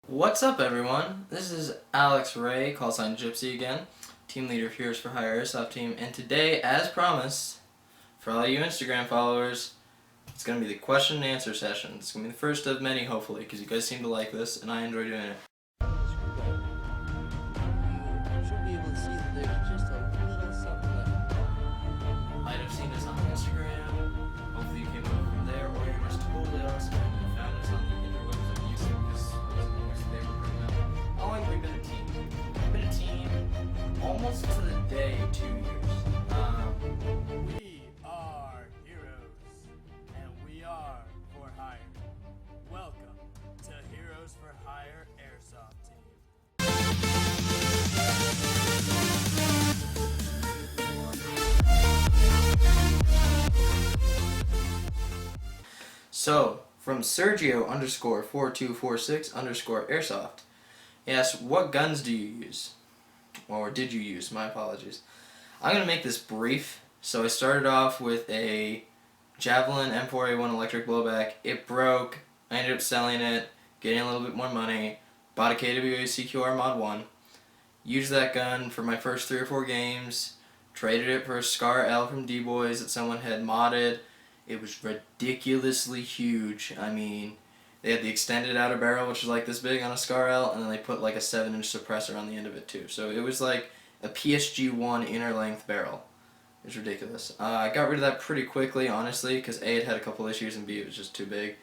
What's up, everyone? This is Alex Ray, call sign Gypsy again, team leader of Heroes for Hire Airsoft team, and today, as promised, for all you Instagram followers, it's going to be the question and answer session. It's going to be the first of many, hopefully, because you guys seem to like this, and I enjoy doing it. You should be able to see that there's just a little something left. Might have seen us on Instagram, hopefully you came over from there, or you're just totally awesome and found us on the interwebs of YouTube because they were putting out. How long have we been a team? We've been a team almost to the day 2 years. We are heroes, and we are for hire. Welcome to Heroes for Hire Airsoft Team. So, from Sergio_4246_airsoft, he asks, what guns do you use? Or did you use? My apologies. I'm going to make this brief. So I started off with a Javelin M4A1 electric blowback. It broke. I ended up selling it, getting a little bit more money, bought a KWA CQR Mod 1, used that gun for my first 3 or 4 games, traded it for a Scar L from D-Boys that someone had modded. It was ridiculously huge. I mean, they had the extended outer barrel, which was like this big on a Scar L, and then they put like a 7-inch suppressor on the end of it too. So it was like a PSG-1 inner length barrel. It was ridiculous. I got rid of that pretty quickly, honestly, because A, it had a couple issues, and B, it was just too big.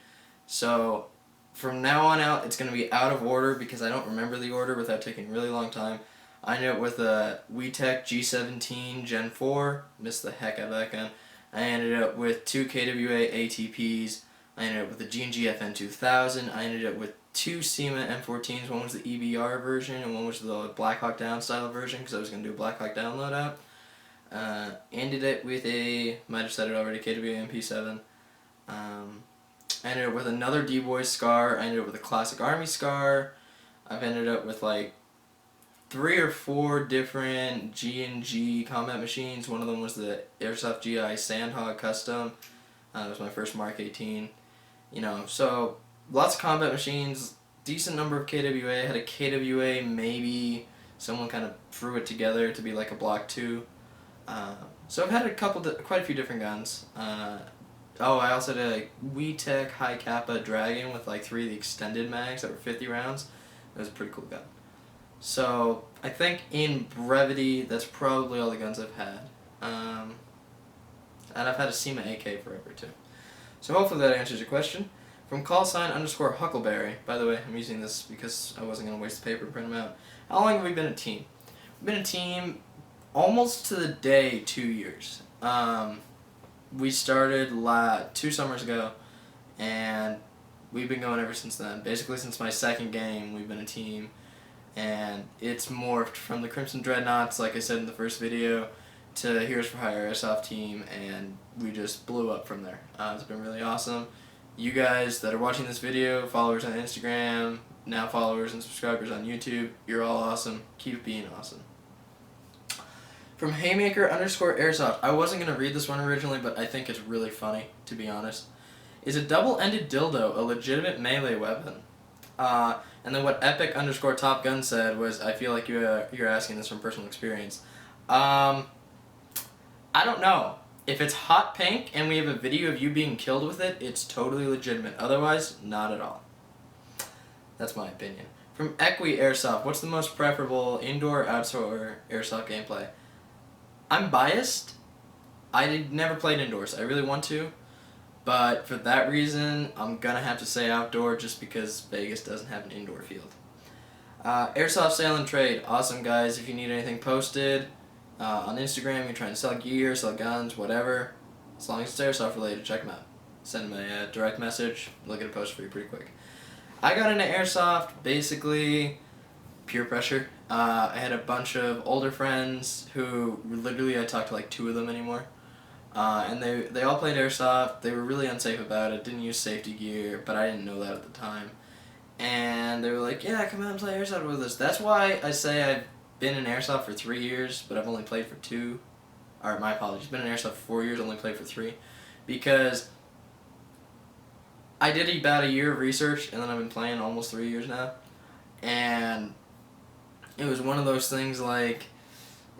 So from now on out, it's going to be out of order because I don't remember the order without taking a really long time. I ended up with a WeTech G17 Gen 4. Missed the heck out of that gun. I ended up with 2 KWA ATPs. I ended up with the G&G FN2000. I ended up with 2 SEMA M14s. One was the EBR version and one was the Black Hawk Down style version because I was going to do a Black Hawk Down loadout. Ended it with a, might have said it already, KWA MP7. I ended up with another D-Boy Scar. I ended up with a Classic Army Scar. I've ended up with like 3 or 4 different G&G combat machines. One of them was the Airsoft GI Sandhog Custom. It was my first Mark 18. You know, so lots of combat machines, decent number of KWA. I had a KWA, maybe someone kind of threw it together to be like a Block 2. So I've had quite a few different guns. I also had a WeTech High Kappa Dragon with like 3 of the extended mags that were 50 rounds. It was a pretty cool gun. So I think in brevity, that's probably all the guns I've had. And I've had a SEMA AK forever too. So hopefully that answers your question. From callsign_Huckleberry. By the way, I'm using this because I wasn't going to waste the paper and print them out. How long have we been a team? We've been a team almost to the day 2 years. We started 2 summers ago, and we've been going ever since then. Basically since my second game, we've been a team. And it's morphed from the Crimson Dreadnoughts, like I said in the first video, to Heroes for Hire Airsoft team, and we just blew up from there. It's been really awesome. You guys that are watching this video, followers on Instagram, now followers and subscribers on YouTube, you're all awesome. Keep being awesome. From Haymaker_Airsoft, I wasn't going to read this one originally, but I think it's really funny, to be honest. Is a double-ended dildo a legitimate melee weapon? And then what Epic_Top Gun said was, I feel like you're asking this from personal experience. I don't know. If it's hot pink and we have a video of you being killed with it, it's totally legitimate. Otherwise, not at all. That's my opinion. From Equi Airsoft, what's the most preferable indoor or outdoor airsoft gameplay? I'm biased. I never played indoors. I really want to. But for that reason, I'm going to have to say outdoor just because Vegas doesn't have an indoor field. Airsoft Sale and Trade. Awesome, guys. If you need anything posted on Instagram, you're trying to sell gear, sell guns, whatever, as long as it's airsoft related, check them out. Send them a direct message. They'll get a post for you pretty quick. I got into airsoft basically peer pressure. I had a bunch of older friends who literally I talked to like 2 of them anymore. And they all played airsoft. They were really unsafe about it, didn't use safety gear, but I didn't know that at the time. And they were like, yeah, come out and play airsoft with us. That's why I say I've been in airsoft for 3 years, but I've only played for 2. Or my apologies, been in airsoft for 4 years, only played for 3. Because I did about a year of research, and then I've been playing almost 3 years now. And it was one of those things like,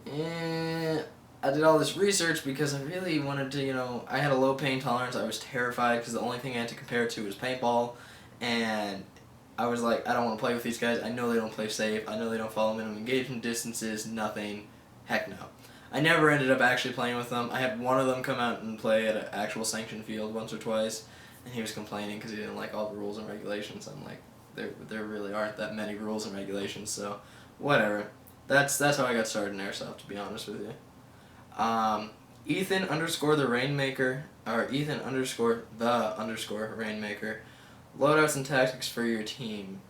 I did all this research because I really wanted to, I had a low pain tolerance. I was terrified because the only thing I had to compare it to was paintball. And I was like, I don't want to play with these guys. I know they don't play safe. I know they don't follow minimum engagement distances. Nothing. Heck no. I never ended up actually playing with them. I had one of them come out and play at an actual sanctioned field once or twice, and he was complaining because he didn't like all the rules and regulations. I'm like, there really aren't that many rules and regulations, so whatever. That's how I got started in airsoft, to be honest with you. Ethan _ the Rainmaker, or Ethan _ the Rainmaker. Loadouts and tactics for your team.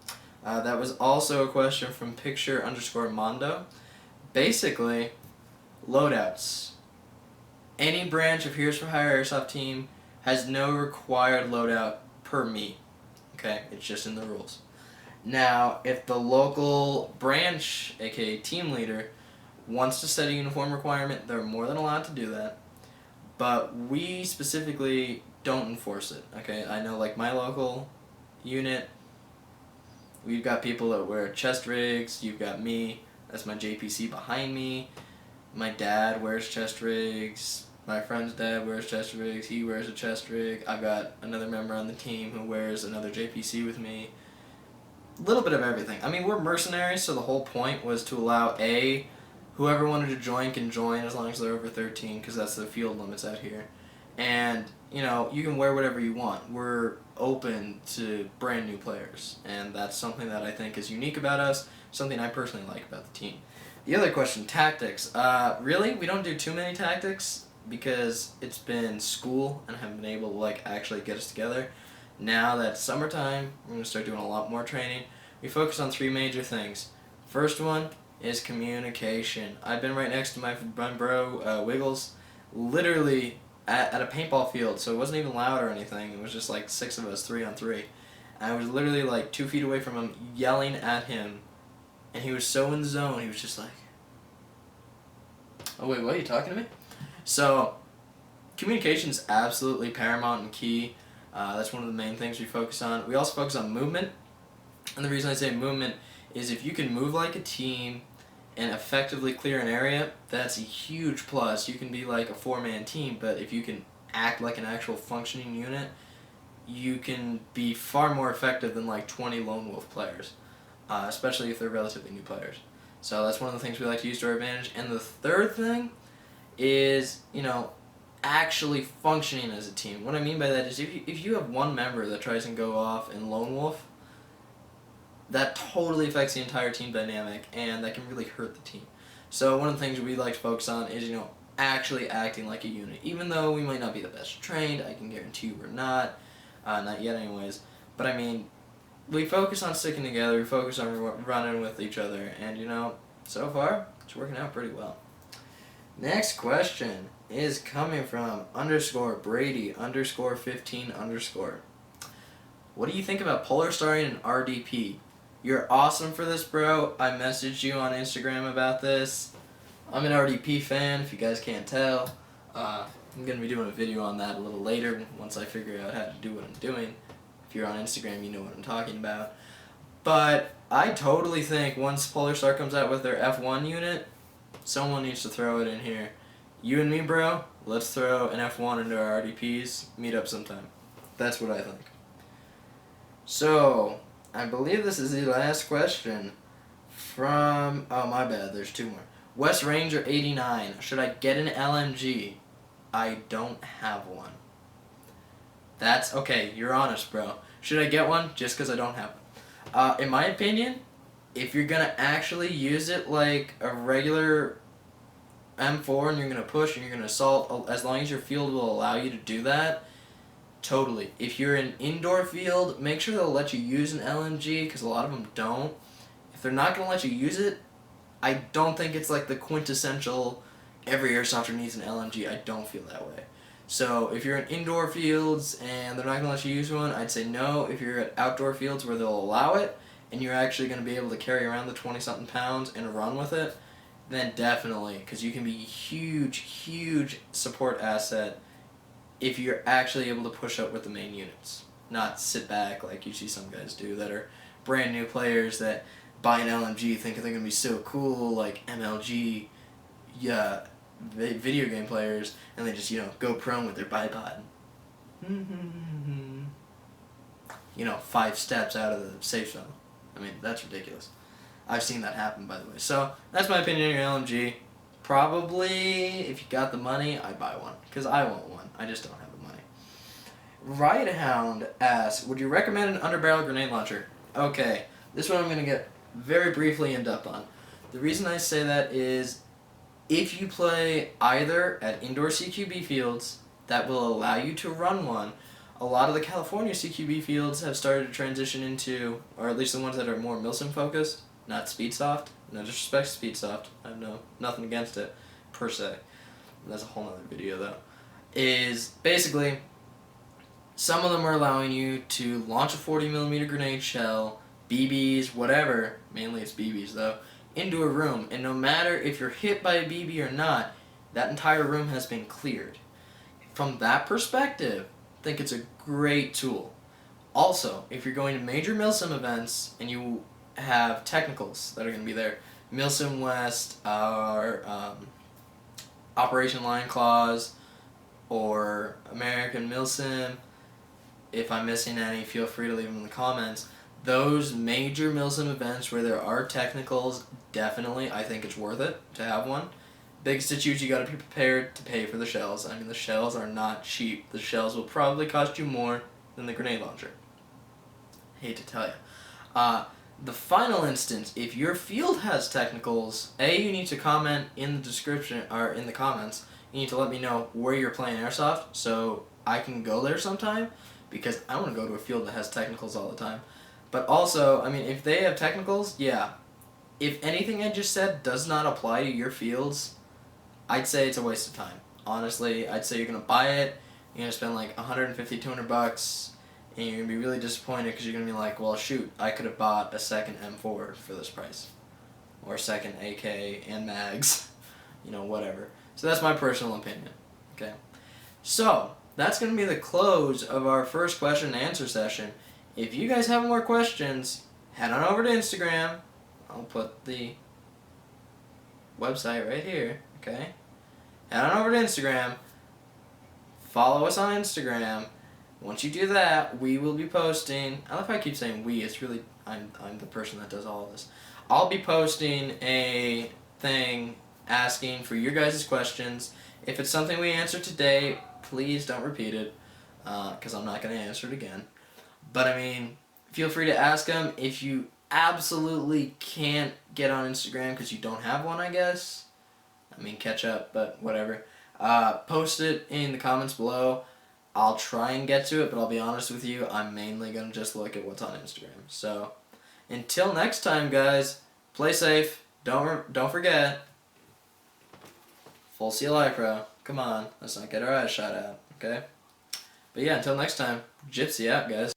That was also a question from Picture _ Mondo. Basically, loadouts. Any branch of Heroes for Hire Airsoft team has no required loadout per me. Okay, it's just in the rules. Now, if the local branch, aka team leader, wants to set a uniform requirement, they're more than allowed to do that. But we specifically don't enforce it. Okay, I know like my local unit, we've got people that wear chest rigs. You've got me, that's my JPC behind me. My dad wears chest rigs. My friend's dad wears chest rigs. He wears a chest rig. I've got another member on the team who wears another JPC with me. A little bit of everything. I mean, we're mercenaries, so the whole point was to allow whoever wanted to join can join as long as they're over 13, because that's the field limits out here. And, you can wear whatever you want. We're open to brand new players, and that's something that I think is unique about us, something I personally like about the team. The other question, tactics. Really, we don't do too many tactics because it's been school and I haven't been able to actually get us together. Now that it's summertime, we're going to start doing a lot more training. We focus on 3 major things. First one is communication. I've been right next to my bro, Wiggles, literally at a paintball field, so it wasn't even loud or anything. It was just like 6 of us, 3 on 3. And I was literally like 2 feet away from him, yelling at him, and he was so in the zone, he was just like, oh wait, what, are you talking to me? So, communication is absolutely paramount and key. That's one of the main things we focus on. We also focus on movement, and the reason I say movement is if you can move like a team and effectively clear an area, that's a huge plus. You can be like a 4-man team, but if you can act like an actual functioning unit, you can be far more effective than like 20 lone wolf players, especially if they're relatively new players. So that's one of the things we like to use to our advantage. And the third thing is, actually functioning as a team. What I mean by that is if you have one member that tries and go off in lone wolf, that totally affects the entire team dynamic, and that can really hurt the team. So one of the things we like to focus on is, actually acting like a unit. Even though we might not be the best trained, I can guarantee you we're not yet anyways, but I mean, we focus on sticking together, we focus on running with each other, and so far, it's working out pretty well. Next question is coming from _Brady _15 _. What do you think about Polar Starring and RDP? You're awesome for this, bro. I messaged you on Instagram about this. I'm an RDP fan, if you guys can't tell. I'm going to be doing a video on that a little later once I figure out how to do what I'm doing. If you're on Instagram, you know what I'm talking about. But I totally think once Polar Star comes out with their F1 unit, someone needs to throw it in here. You and me, bro, let's throw an F1 into our RDPs. Meet up sometime. That's what I think. So, I believe this is the last question from, oh my bad, there's 2 more. West Ranger 89, should I get an LMG? I don't have one. That's, okay, you're honest, bro. Should I get one just because I don't have one? In my opinion, if you're going to actually use it like a regular M4 and you're going to push and you're going to assault, as long as your field will allow you to do that, totally. If you're in indoor field, make sure they'll let you use an LMG, because a lot of them don't. If they're not going to let you use it, I don't think it's like the quintessential every airsofter needs an LMG. I don't feel that way. So if you're in indoor fields and they're not going to let you use one, I'd say no. If you're at outdoor fields where they'll allow it and you're actually going to be able to carry around the 20-something pounds and run with it, then definitely, because you can be a huge, huge support asset if you're actually able to push up with the main units. Not sit back like you see some guys do that are brand new players that buy an LMG thinking they're gonna be so cool, like MLG, yeah, video game players, and they just, you know, go prone with their bipod. 5 steps out of the safe zone. I mean, that's ridiculous. I've seen that happen, by the way. So, that's my opinion on your LMG. Probably, if you got the money, I'd buy one. Because I want one. I just don't have the money. Ridehound asks, would you recommend an underbarrel grenade launcher? Okay, this one I'm going to get very briefly in depth on. The reason I say that is, if you play either at indoor CQB fields that will allow you to run one, a lot of the California CQB fields have started to transition into, or at least the ones that are more Milsim focused, not Speedsoft. No disrespect to Speedsoft. I have nothing against it, per se. That's a whole other video though. Is basically, some of them are allowing you to launch a 40mm grenade shell, BBs, whatever, mainly it's BBs though, into a room, and no matter if you're hit by a BB or not, that entire room has been cleared. From that perspective, I think it's a great tool. Also, if you're going to major Milsim events and you have technicals that are going to be there, Milsim West, or Operation Lion Claws, or American Milsim, if I'm missing any, feel free to leave them in the comments. Those major Milsim events where there are technicals, definitely, I think it's worth it to have one. Biggest issues, you gotta be prepared to pay for the shells. I mean, the shells are not cheap. The shells will probably cost you more than the grenade launcher. Hate to tell you. The final instance, if your field has technicals, you need to comment in the description, or in the comments. You need to let me know where you're playing Airsoft, so I can go there sometime, because I want to go to a field that has technicals all the time. But also, I mean, if they have technicals, yeah. If anything I just said does not apply to your fields, I'd say it's a waste of time. Honestly, I'd say you're going to buy it, you're going to spend like $150, $200, and you're going to be really disappointed because you're going to be like, well, shoot, I could have bought a second M4 for this price. Or a second AK and mags. Whatever. So that's my personal opinion. Okay. So, that's going to be the close of our first question and answer session. If you guys have more questions, head on over to Instagram. I'll put the website right here. Okay? Head on over to Instagram. Follow us on Instagram. Once you do that, we will be posting. I love how I keep saying we. It's really I'm the person that does all of this. I'll be posting a thing asking for your guys' questions. If it's something we answer today, please don't repeat it, because I'm not going to answer it again. But I mean, feel free to ask them. If you absolutely can't get on Instagram because you don't have one, I guess. I mean, catch up, but whatever. Post it in the comments below. I'll try and get to it, but I'll be honest with you, I'm mainly going to just look at what's on Instagram. So, until next time, guys, play safe. Don't forget, full CLI Pro. Come on, let's not get our eyes shot out, okay? But yeah, until next time, Gypsy out, guys.